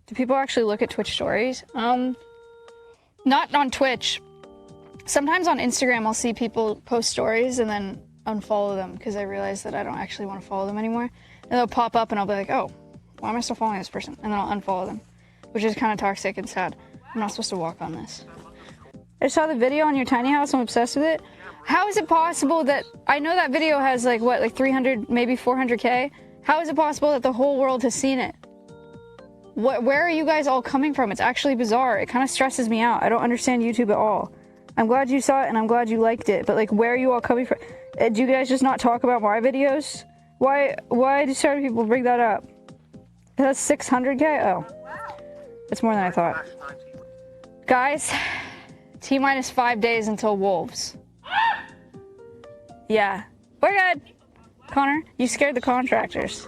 Do people actually look at Twitch stories? Not on Twitch. Sometimes on Instagram I'll see people post stories and then unfollow them because I realize that I don't actually want to follow them anymore. And they'll pop up and I'll be like, oh, why am I still following this person? And then I'll unfollow them, which is kind of toxic and sad. I'm not supposed to walk on this. I saw the video on your tiny house. I'm obsessed with it. How is it possible that, I know that video has like, what, like 300, maybe 400K? How is it possible that the whole world has seen it? Where are you guys all coming from? It's actually bizarre. It kind of stresses me out. I don't understand YouTube at all. I'm glad you saw it and I'm glad you liked it, but like, where are you all coming from? Do you guys just not talk about my videos? Why do certain people bring that up? That's 600K? Oh. It's more than I thought. Guys, T-minus 5 days until Wolves. Yeah. We're good. Connor, you scared the contractors.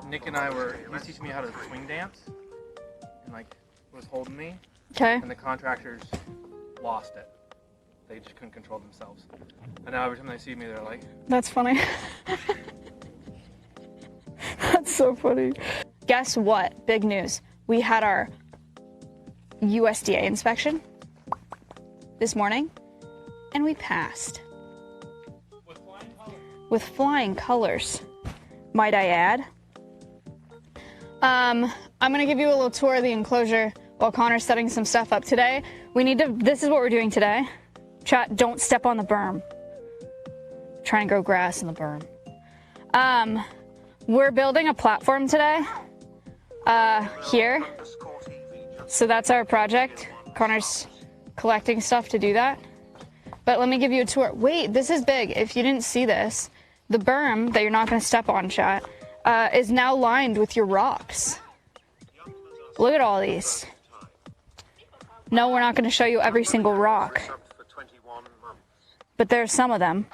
Nick and I were, he was teaching me how to swing dance, and like, was holding me. Okay. And the contractors lost it. They just couldn't control themselves. And now every time they see me, they're like... That's funny. That's so funny. Guess what? Big news. We had our USDA inspection this morning, and we passed. With flying colors. With flying colors, might I add. I'm gonna give you a little tour of the enclosure while Connor's setting some stuff up today. This is what we're doing today. Chat, don't step on the berm. Try and grow grass in the berm. We're building a platform today, here. So that's our project. Connor's collecting stuff to do that. But let me give you a tour. Wait, this is big. If you didn't see this, the berm that you're not gonna step on, chat, is now lined with your rocks. Look at all these. No, we're not going to show you every single rock, but there's some of them.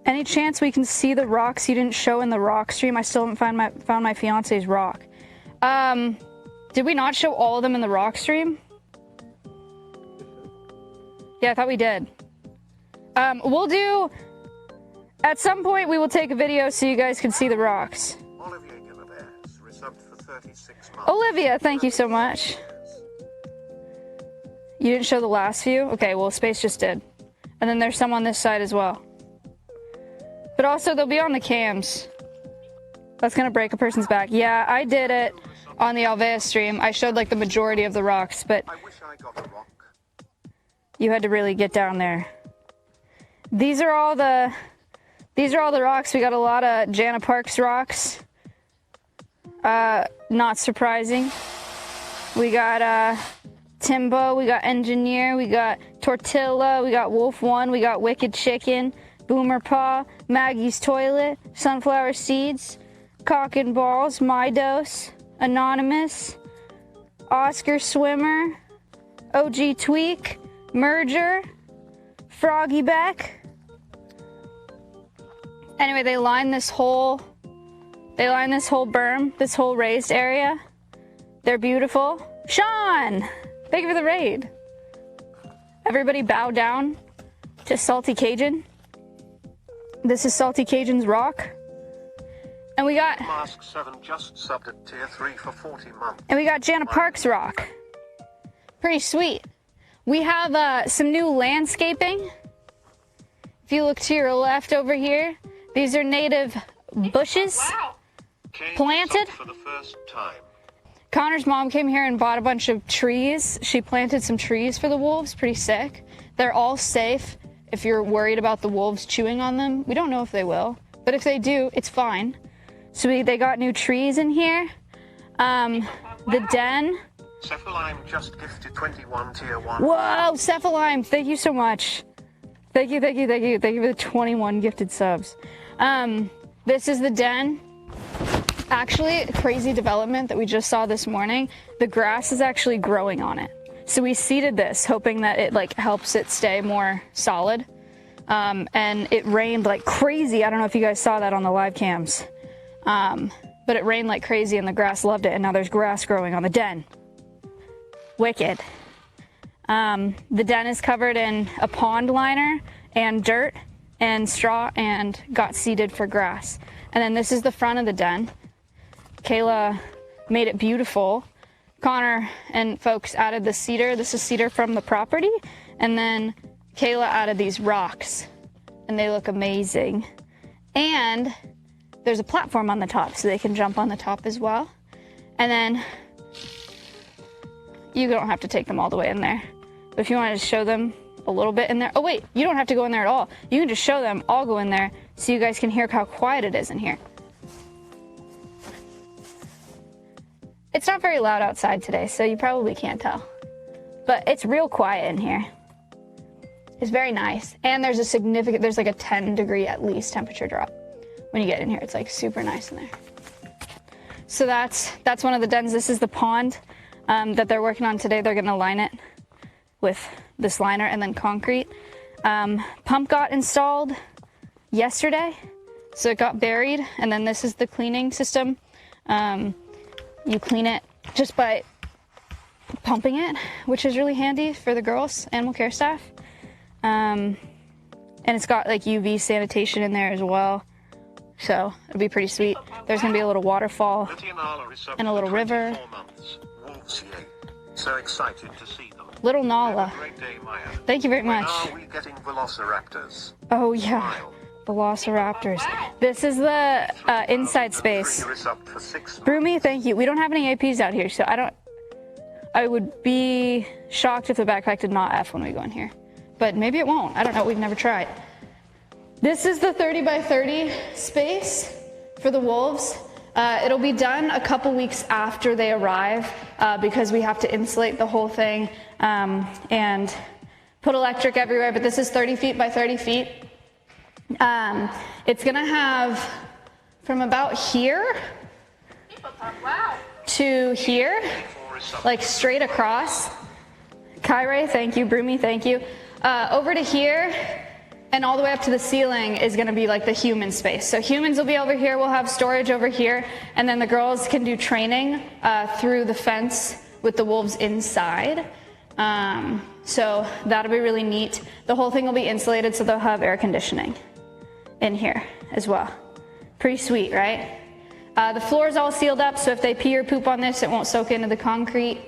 Any chance we can see the rocks you didn't show in the rock stream? I still haven't found my fiance's rock. Did we not show all of them in the rock stream? Yeah, I thought we did. We'll do, at some point we will take a video so you guys can see the rocks. Olivia, thank you so much. You didn't show the last few? Okay, well, Space just did. And then there's some on this side as well. But also, they'll be on the cams. That's gonna break a person's back. Yeah, I did it on the Alvea stream. I showed like the majority of the rocks, but you had to really get down there. These are all the rocks. We got a lot of Jana Parks rocks. Not surprising. We got Timbo, we got Engineer, we got Tortilla, we got Wolf One, we got Wicked Chicken, Boomer Paw, Maggie's Toilet, Sunflower Seeds, Cock and Balls, My Dose, Anonymous, Oscar Swimmer, OG Tweak, Merger, Froggy Beck. Anyway, they line this whole berm, this whole raised area. They're beautiful. Sean, thank you for the raid. Everybody bow down to Salty Cajun. This is Salty Cajun's rock. And we got Mask 7 just subbed at tier 3 for 40 months. And we got Jana Parks rock. Pretty sweet. We have some new landscaping. If you look to your left over here, these are native bushes planted. For the first time. Connor's mom came here and bought a bunch of trees. She planted some trees for the wolves. Pretty sick. They're all safe if you're worried about the wolves chewing on them. We don't know if they will, but if they do, it's fine. So they got new trees in here. The den. Cephalime just gifted 21 tier 1. Whoa, Cephalime, thank you so much. Thank you for the 21 gifted subs. This is the den. Actually, a crazy development that we just saw this morning. The grass is actually growing on it. So we seeded this, hoping that it like helps it stay more solid. And it rained like crazy. I don't know if you guys saw that on the live cams. But it rained like crazy and the grass loved it. And now there's grass growing on the den. Wicked. The den is covered in a pond liner and dirt and straw and got seeded for grass. And then this is the front of the den. Kayla made it beautiful. Connor and folks added the cedar. This is cedar from the property. And then Kayla added these rocks, and they look amazing. And there's a platform on the top, so they can jump on the top as well. And then you don't have to take them all the way in there. But if you wanted to show them a little bit in there. Oh wait, you don't have to go in there at all. You can just show them. I'll go in there so you guys can hear how quiet it is in here. It's not very loud outside today, so you probably can't tell. But it's real quiet in here. It's very nice. And there's like a 10 degree at least temperature drop when you get in here. It's like super nice in there. So that's one of the dens. This is the pond that they're working on today. They're gonna line it with this liner and then concrete. Pump got installed yesterday, so it got buried. And then this is the cleaning system. You clean it just by pumping it, which is really handy for the girls, animal care staff. And it's got like UV sanitation in there as well. So it'll be pretty sweet. There's gonna be a little waterfall and a little river. So excited to see them. Little Nala. Great day, Maya. Thank you very When much. are we getting velociraptors? Oh yeah, velociraptors. This is the inside space. Is up for 6 months. Broomy, thank you. We don't have any APs out here, so I would be shocked if the backpack did not F when we go in here. But maybe it won't. I don't know. We've never tried. This is the 30 by 30 space for the wolves. It'll be done a couple weeks after they arrive because we have to insulate the whole thing and put electric everywhere. But this is 30 feet by 30 feet. It's gonna have from about here to here, like straight across. Kyrie, thank you. Broomy, thank you. Over to here and all the way up to the ceiling is going to be like the human space. So humans will be over here, we'll have storage over here, and then the girls can do training through the fence with the wolves inside. So that'll be really neat. The whole thing will be insulated, so they'll have air conditioning in here as well. Pretty sweet, right? The floor is all sealed up, so if they pee or poop on this, it won't soak into the concrete.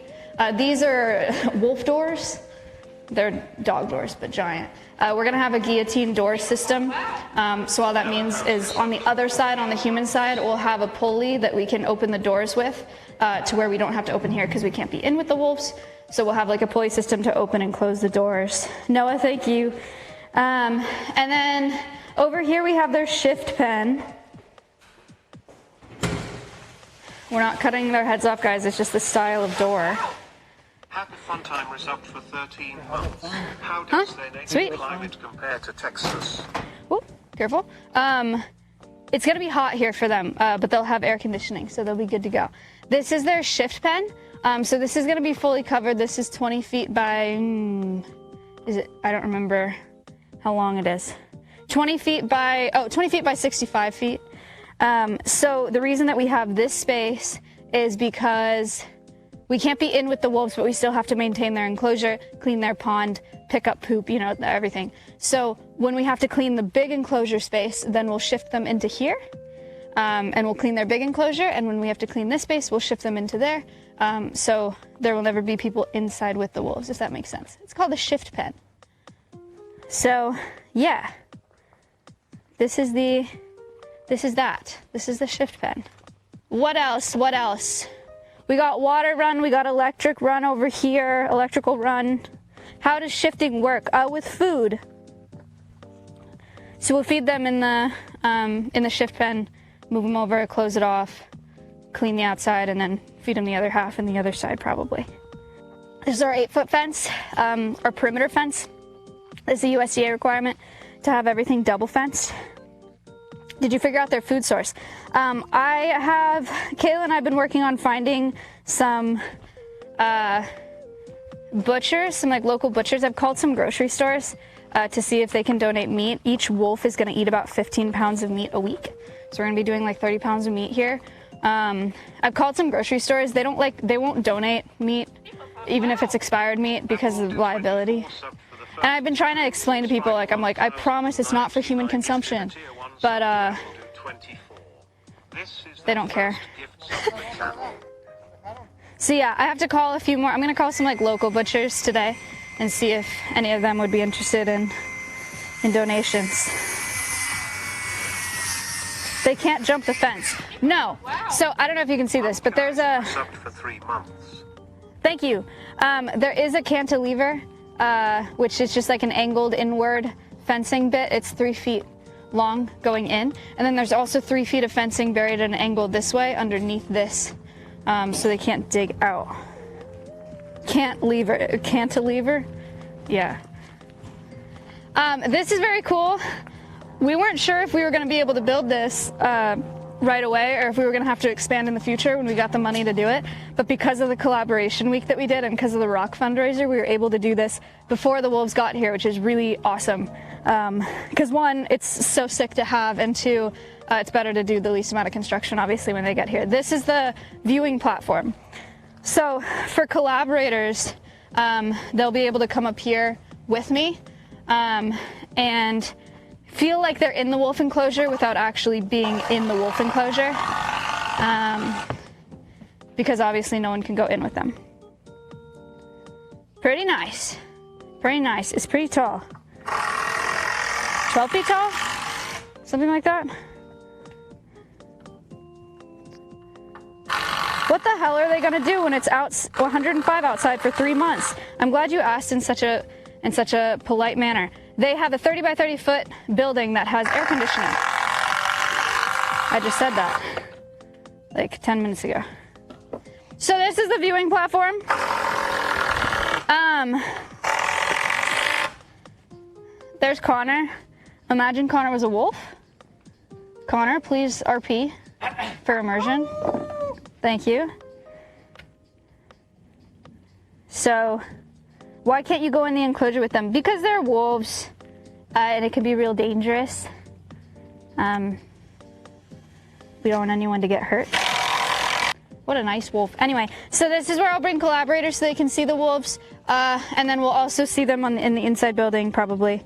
These are wolf doors. They're dog doors, but giant. We're gonna have a guillotine door system. So all that means is on the other side, on the human side, we'll have a pulley that we can open the doors with to where we don't have to open here because we can't be in with the wolves. So we'll have like a pulley system to open and close the doors. Noah, thank you. And then over here we have their shift pen. We're not cutting their heads off, guys. It's just the style of door. Happy Fun Time is up for 13 months. How does their native Sweet. climate compare to Texas? Oh, careful. It's gonna be hot here for them, but they'll have air conditioning, so they'll be good to go. This is their shift pen. So this is gonna be fully covered. This is 20 feet by, is it? I don't remember how long it is. 20 feet by 65 feet. So the reason that we have this space is because we can't be in with the wolves, but we still have to maintain their enclosure, clean their pond, pick up poop, you know, everything. So when we have to clean the big enclosure space, then we'll shift them into here, and we'll clean their big enclosure. And when we have to clean this space, we'll shift them into there. So there will never be people inside with the wolves, if that makes sense. It's called a shift pen. So yeah, this is the shift pen. What else? What else? We got water run, we got electric run over here, electrical run. How does shifting work? With food. So we'll feed them in the shift pen, move them over, close it off, clean the outside, and then feed them the other half and the other side probably. This is our 8-foot fence, our perimeter fence. This is a USDA requirement to have everything double fenced. Did you figure out their food source? Kayla and I have been working on finding some butchers, some like local butchers. I've called some grocery stores to see if they can donate meat. Each wolf is gonna eat about 15 pounds of meat a week. So we're gonna be doing like 30 pounds of meat here. I've called some grocery stores. They won't donate meat, even if it's expired meat because of liability. And I've been trying to explain to people, like, I'm like, I promise it's not for human consumption. But, they don't care. So yeah, I have to call a few more. I'm gonna call some like local butchers today and see if any of them would be interested in donations. They can't jump the fence. No. So I don't know if you can see this, but there's a... For 3 months. Thank you. There is a cantilever, which is just like an angled inward fencing bit. It's 3 feet long going in. And then there's also 3 feet of fencing buried at an angle this way underneath this. So they can't dig out. Cantilever? Yeah. This is very cool. We weren't sure if we were going to be able to build this right away or if we were going to have to expand in the future when we got the money to do it. But because of the collaboration week that we did and because of the rock fundraiser, we were able to do this before the wolves got here, which is really awesome. Because one, it's so sick to have, and two, it's better to do the least amount of construction, obviously, when they get here. This is the viewing platform. So for collaborators, they'll be able to come up here with me and feel like they're in the wolf enclosure without actually being in the wolf enclosure, because obviously no one can go in with them. Pretty nice. Pretty nice. It's pretty tall. 12 feet tall? Something like that? What the hell are they gonna do when it's out 105 outside for 3 months? I'm glad you asked in such a polite manner. They have a 30 by 30 foot building that has air conditioning. I just said that like 10 minutes ago. So this is the viewing platform. There's Connor. Imagine Connor was a wolf. Connor, please RP for immersion. Thank you. So, why can't you go in the enclosure with them? Because they're wolves, and it can be real dangerous. We don't want anyone to get hurt. What a nice wolf. Anyway, so this is where I'll bring collaborators so they can see the wolves, and then we'll also see them in the inside building, probably.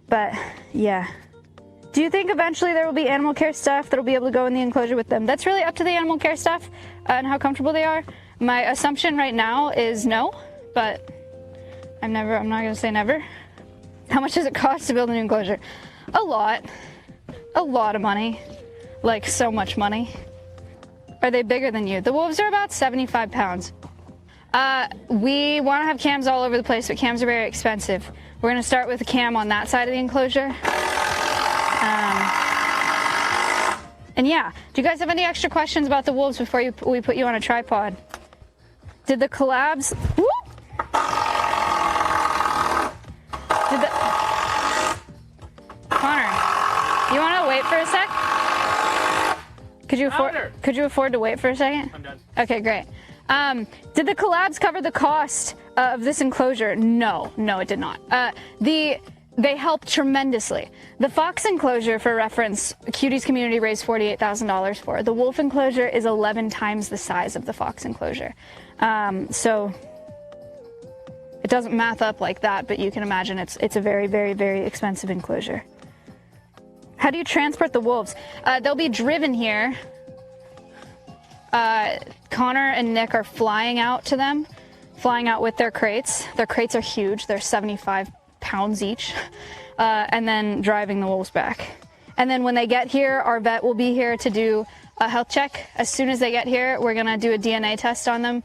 But, yeah. Do you think eventually there will be animal care staff that'll be able to go in the enclosure with them? That's really up to the animal care staff and how comfortable they are. My assumption right now is no, but I'm not gonna say never. How much does it cost to build a new enclosure? A lot of money, like so much money. Are they bigger than you? The wolves are about 75 pounds. We want to have cams all over the place, but cams are very expensive. We're gonna start with a cam on that side of the enclosure. And yeah, do you guys have any extra questions about the wolves before we put you on a tripod? Did the collabs... Whoop! Connor, you want to wait for a sec? Could you afford to wait for a second? I'm done. Okay, great. Did the collabs cover the cost of this enclosure? No, it did not. They helped tremendously. The fox enclosure, for reference, Cuties community raised $48,000 for. The wolf enclosure is 11 times the size of the fox enclosure. So it doesn't math up like that, but you can imagine it's a very, very, very expensive enclosure. How do you transport the wolves? They'll be driven here. Connor and Nick are flying out to them, flying out with their crates. Their crates are huge. They're 75 pounds each, and then driving the wolves back. And then when they get here, our vet will be here to do a health check. As soon as they get here, we're gonna do a DNA test on them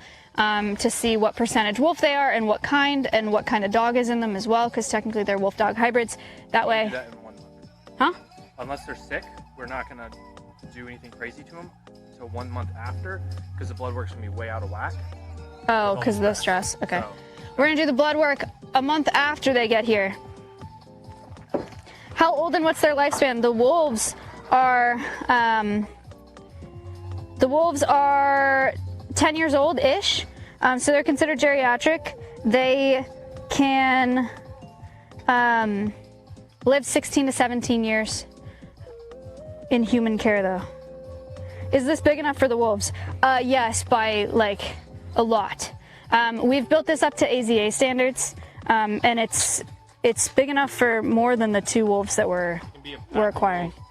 to see what percentage wolf they are and what kind of dog is in them as well, because technically they're wolf dog hybrids. That way. Do that in 1 month. Huh? Unless they're sick, we're not gonna do anything crazy to them until 1 month after, because the blood work's gonna be way out of whack. Oh, because of the stress. Okay. So, We're gonna do the blood work a month after they get here. How old and what's their lifespan? The wolves are 10 years old-ish, so they're considered geriatric. They can live 16 to 17 years in human care, though. Is this big enough for the wolves? Yes, by like a lot. We've built this up to AZA standards, and it's it's big enough for more than the 2 wolves that we're Can be a pack we're of acquiring. wolves.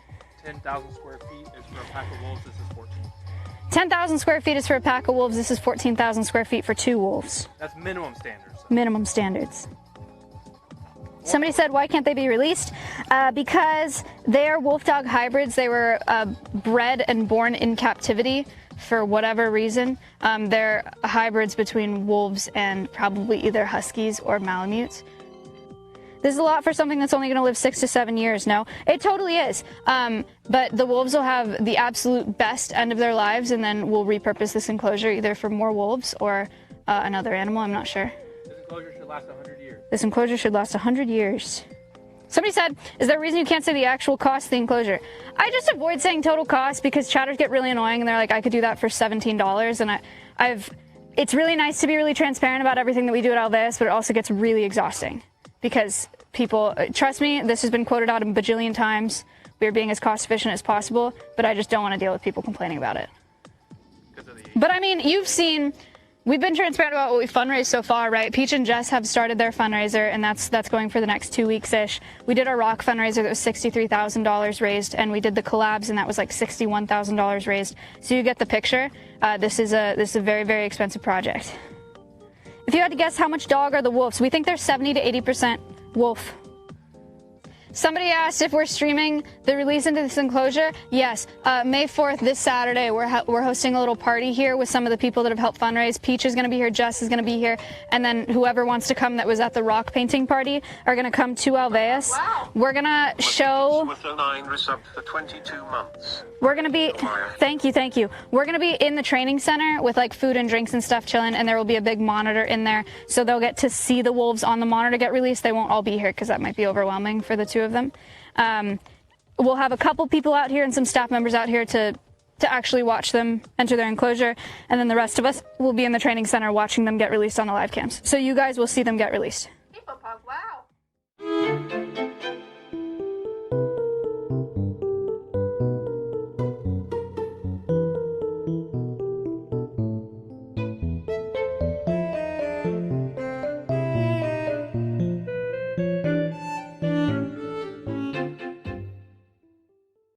10,000 square feet is for a pack of wolves. This is 14. 10,000 square feet is for a pack of wolves. This is 14,000 square feet for 2 wolves. That's minimum standards. Minimum standards. Somebody said, why can't they be released? Because they are wolf dog hybrids. They were bred and born in captivity for whatever reason. They're hybrids between wolves and probably either huskies or malamutes. This is a lot for something that's only going to live 6 to 7 years. No, it totally is. But the wolves will have the absolute best end of their lives, and then we'll repurpose this enclosure either for more wolves or another animal. I'm not sure. This enclosure should last 100 years. This enclosure should last 100 years. Somebody said, is there a reason you can't say the actual cost of the enclosure? I just avoid saying total cost because chatters get really annoying and they're like, I could do that for $17. And it's really nice to be really transparent about everything that we do at Alveus, but it also gets really exhausting because people, trust me, this has been quoted out a bajillion times. We are being as cost efficient as possible, but I just don't want to deal with people complaining about it. But I mean, you've seen, we've been transparent about what we fundraised so far, right? Peach and Jess have started their fundraiser, and that's going for the next 2 weeks-ish. We did our rock fundraiser that was $63,000 raised, and we did the collabs, and that was like $61,000 raised. So you get the picture. This is a very, very expensive project. If you had to guess how much dog are the wolves, we think they're 70 to 80% wolf. Somebody asked if we're streaming the release into this enclosure. Yes, May 4th, this Saturday, we're hosting a little party here with some of the people that have helped fundraise. Peach is going to be here, Jess is going to be here, and then whoever wants to come that was at the rock painting party are going to come to Alveus. Wow. We're going to show... With the 9 resubbed for 22 months. We're going to be... Thank you. We're going to be in the training center with like food and drinks and stuff chilling, and there will be a big monitor in there, so they'll get to see the wolves on the monitor get released. They won't all be here because that might be overwhelming for the 2 of them. We'll have a couple people out here and some staff members out here to actually watch them enter their enclosure, and then the rest of us will be in the training center watching them get released on the live cams. So you guys will see them get released. Wow.